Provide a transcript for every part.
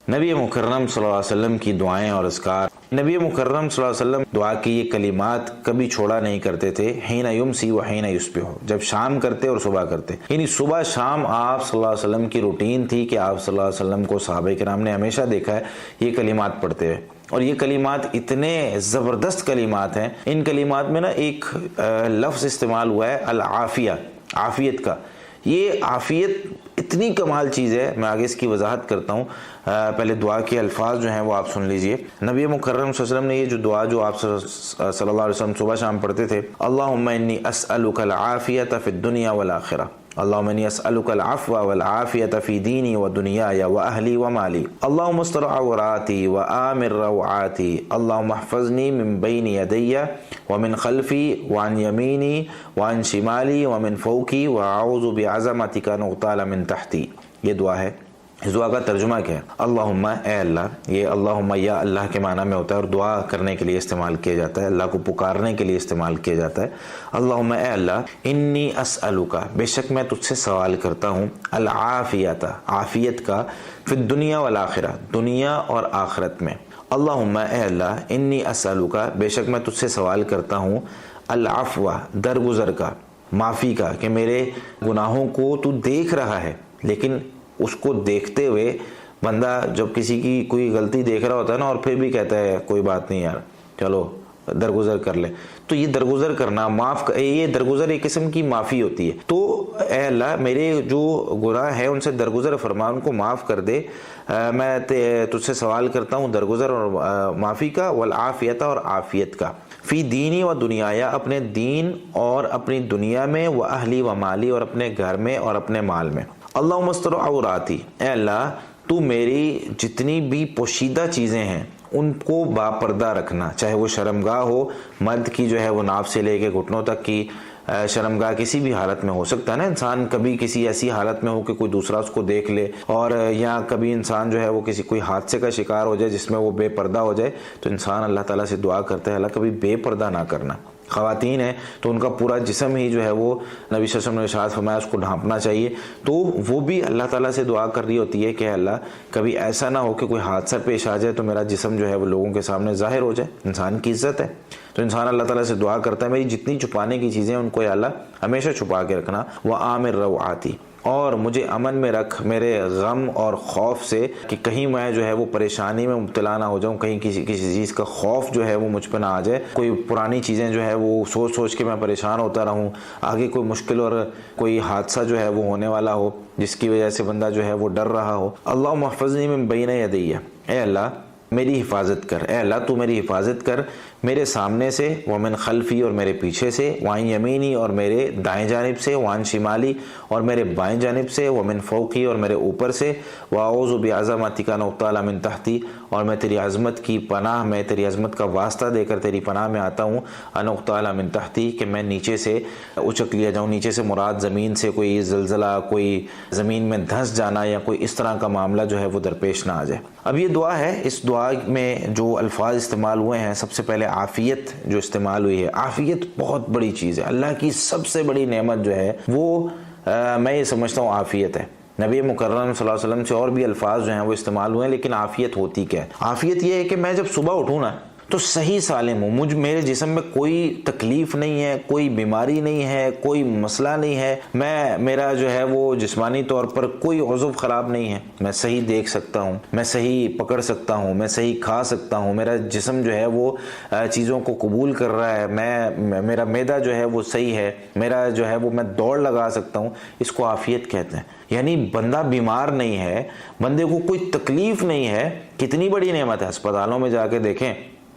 نبی مکرم صلی اللہ علیہ وسلم کی دعائیں اور اذکار۔ نبی مکرم صلی اللہ علیہ وسلم دعا کی یہ کلمات کبھی چھوڑا نہیں کرتے تھے، حین یمسی و حین یصبح، جب شام کرتے اور صبح کرتے، یعنی صبح شام آپ صلی اللہ علیہ وسلم کی روٹین تھی کہ آپ صلی اللہ علیہ وسلم کو صحابہ کرام نے ہمیشہ دیکھا ہے یہ کلمات پڑھتے ہوئے۔ اور یہ کلمات اتنے زبردست کلمات ہیں، ان کلمات میں نا ایک لفظ استعمال ہوا ہے العافیہ، عافیت کا۔ یہ عافیت اتنی کمال چیز ہے، میں آگے اس کی وضاحت کرتا ہوں، پہلے دعا کے الفاظ جو ہیں وہ آپ سن لیجئے۔ نبی مکرم صلی اللہ علیہ وسلم نے یہ جو دعا جو آپ صلی اللہ علیہ وسلم صبح شام پڑھتے تھے، اللہم انی اسألک العافیۃ فی الدنیا والآخرہ، اللہم انی اسألک العفو والعافیۃ فی دینی ودنیای واہلی ومالی، اللہم استر عوراتی وآمن روعاتی، اللہم احفظنی من بین یدی ومن خلفی وعن یمینی وعن شمالی ومن فوقی واعوذ بعظمتک ان اغتال من تحتی۔ یہ دعا ہے۔ اس دعا کا ترجمہ کیا ہے؟ اللہم، اے اللہ۔ یہ اللہم یا اللہ کے معنی میں ہوتا ہے اور دعا کرنے کے لیے استعمال کیا جاتا ہے، اللہ کو پکارنے کے لیے استعمال کیا جاتا ہے۔ اللہم، اے اللہ، انی اسألک، بے شک میں تجھ سے سوال کرتا ہوں، العافیت، عافیت کا، فی الدنیا والآخرہ، دنیا اور آخرت میں۔ اللہم، اے اللہ، انی اسألک، بے شک میں تجھ سے سوال کرتا ہوں، العفو، درگزر کا، معافی کا، کہ میرے گناہوں کو تو دیکھ رہا ہے، لیکن اس کو دیکھتے ہوئے بندہ جب کسی کی کوئی غلطی دیکھ رہا ہوتا ہے نا اور پھر بھی کہتا ہے کوئی بات نہیں یار چلو درگزر کر لے، تو یہ درگزر کرنا، یہ درگزر ایک قسم کی معافی ہوتی ہے۔ تو اے اللہ میرے جو گناہ ہیں ان سے درگزر فرما، ان کو معاف کر دے۔ میں تجھ سے سوال کرتا ہوں درگزر اور معافی کا، والعافیت، اور عافیت کا، فی دینی و دنیا، اپنے دین اور اپنی دنیا میں، و اہلی و مالی، اور اپنے گھر میں اور اپنے مال میں۔ اللہم استر عوراتی، اے اللہ تو میری جتنی بھی پوشیدہ چیزیں ہیں ان کو باپردہ رکھنا، چاہے وہ شرمگاہ ہو، مرد کی جو ہے وہ ناف سے لے کے گھٹنوں تک کی شرمگاہ کسی بھی حالت میں ہو سکتا ہے نا، انسان کبھی کسی ایسی حالت میں ہو کہ کوئی دوسرا اس کو دیکھ لے، اور یا کبھی انسان جو ہے وہ کسی کوئی حادثے کا شکار ہو جائے جس میں وہ بے پردہ ہو جائے، تو انسان اللہ تعالیٰ سے دعا کرتا ہے اللہ کبھی بے پردہ نہ کرنا۔ خواتین ہیں تو ان کا پورا جسم ہی جو ہے وہ نبی صلی اللہ علیہ وسلم نے ارشاد فرمایا اس کو ڈھانپنا چاہیے، تو وہ بھی اللہ تعالیٰ سے دعا کر رہی ہوتی ہے کہ اللہ کبھی ایسا نہ ہو کہ کوئی حادثہ پیش آ جائے تو میرا جسم جو ہے وہ لوگوں کے سامنے ظاہر ہو جائے۔ انسان کی عزت ہے تو انسان اللہ تعالیٰ سے دعا کرتا ہے میری جتنی چھپانے کی چیزیں ان کو یا اللہ ہمیشہ چھپا کے رکھنا، وآمن روعاتی، اور مجھے امن میں رکھ میرے غم اور خوف سے، کہ کہیں میں جو ہے وہ پریشانی میں مبتلا نہ ہو جاؤں، کہیں کسی چیز کا خوف جو ہے وہ مجھ پہ نہ آ جائے، کوئی پرانی چیزیں جو ہے وہ سوچ کے میں پریشان ہوتا رہوں، آگے کوئی مشکل اور کوئی حادثہ جو ہے وہ ہونے والا ہو جس کی وجہ سے بندہ جو ہے وہ ڈر رہا ہو۔ اللہم احفظنی من بین یدی، اے اللہ میری حفاظت کر، اے اللہ تو میری حفاظت کر میرے سامنے سے، ومن خلفی، اور میرے پیچھے سے، وعن یمینی، اور میرے دائیں جانب سے، وعن شمالی، اور میرے بائیں جانب سے، ومن فوقی، اور میرے اوپر سے، واعوذ بعظمتک ان اغتال من تحتی، اور میں تیری عظمت کی پناہ میں، تیری عظمت کا واسطہ دے کر تیری پناہ میں آتا ہوں، ان اغتال من تحتی، کہ میں نیچے سے اچک لیا جاؤں۔ نیچے سے مراد زمین سے کوئی زلزلہ، کوئی زمین میں دھنس جانا یا کوئی اس طرح کا معاملہ جو ہے وہ درپیش نہ آ جائے۔ اب یہ دعا ہے، اس دعا میں جو الفاظ استعمال ہوئے ہیں، سب سے پہلے عافیت جو استعمال ہوئی ہے، عافیت بہت بڑی چیز ہے، اللہ کی سب سے بڑی نعمت جو ہے وہ میں یہ سمجھتا ہوں عافیت ہے۔ نبی مکرم صلی اللہ علیہ وسلم سے اور بھی الفاظ جو ہیں وہ استعمال ہوئے ہیں، لیکن عافیت ہوتی کیا ہے؟ عافیت یہ ہے کہ میں جب صبح اٹھوں نا تو صحیح سالم ہوں، میرے جسم میں کوئی تکلیف نہیں ہے، کوئی بیماری نہیں ہے، کوئی مسئلہ نہیں ہے، میرا جو ہے وہ جسمانی طور پر کوئی عضو خراب نہیں ہے، میں صحیح دیکھ سکتا ہوں، میں صحیح پکڑ سکتا ہوں، میں صحیح کھا سکتا ہوں، میرا جسم جو ہے وہ چیزوں کو قبول کر رہا ہے، میرا معدہ جو ہے وہ صحیح ہے، میرا جو ہے وہ میں دوڑ لگا سکتا ہوں، اس کو عافیت کہتے ہیں۔ یعنی بندہ بیمار نہیں ہے، بندے کو کوئی تکلیف نہیں ہے، کتنی بڑی نعمت ہے۔ اسپتالوں میں جا کے دیکھیں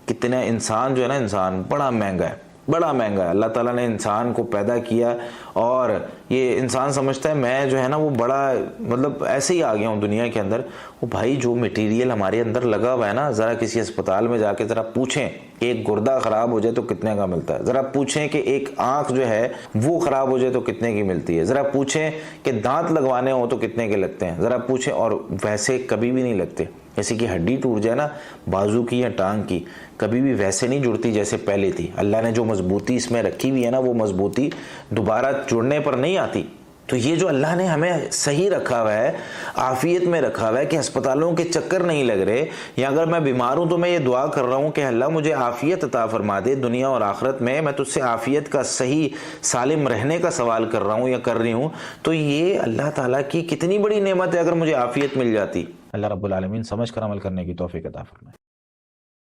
کتنا انسان جو ہے نا، انسان بڑا مہنگا ہے، بڑا مہنگا ہے۔ اللہ تعالیٰ نے انسان کو پیدا کیا اور یہ انسان سمجھتا ہے میں جو ہے نا وہ بڑا مطلب ایسے ہی آ گیا ہوں دنیا کے اندر۔ وہ بھائی جو میٹیریل ہمارے اندر لگا ہوا ہے نا، ذرا کسی اسپتال میں جا کے ذرا پوچھیں ایک گردہ خراب ہو جائے تو کتنے کا ملتا ہے، ذرا پوچھیں کہ ایک آنکھ جو ہے وہ خراب ہو جائے تو کتنے کی ملتی ہے، ذرا پوچھیں کہ دانت لگوانے ہوں تو کتنے کے لگتے ہیں، ذرا پوچھیں۔ اور ویسے کبھی بھی نہیں لگتے، جیسے کہ ہڈی ٹوٹ جائے نا بازو کی یا ٹانگ کی، کبھی بھی ویسے نہیں جڑتی جیسے پہلے تھی۔ اللہ نے جو مضبوطی اس میں رکھی ہوئی ہے نا، وہ مضبوطی دوبارہ جڑنے پر نہیں آتی، تو یہ جو اللہ نے ہمیں صحیح رکھا ہوا ہے، عافیت میں رکھا ہوا ہے کہ ہسپتالوں کے چکر نہیں لگ رہے، یا اگر میں بیمار ہوں تو میں یہ دعا کر رہا ہوں کہ اللہ مجھے عافیت عطا فرما دے دنیا اور آخرت میں تجھ سے عافیت کا صحیح سالم رہنے کا سوال کر رہا ہوں یا کر رہی ہوں، تو یہ اللہ تعالیٰ کی کتنی بڑی نعمت ہے اگر مجھے عافیت مل جاتی۔ اللہ رب العالمین سمجھ کر عمل کرنے کی توفیق عطا فرمائے۔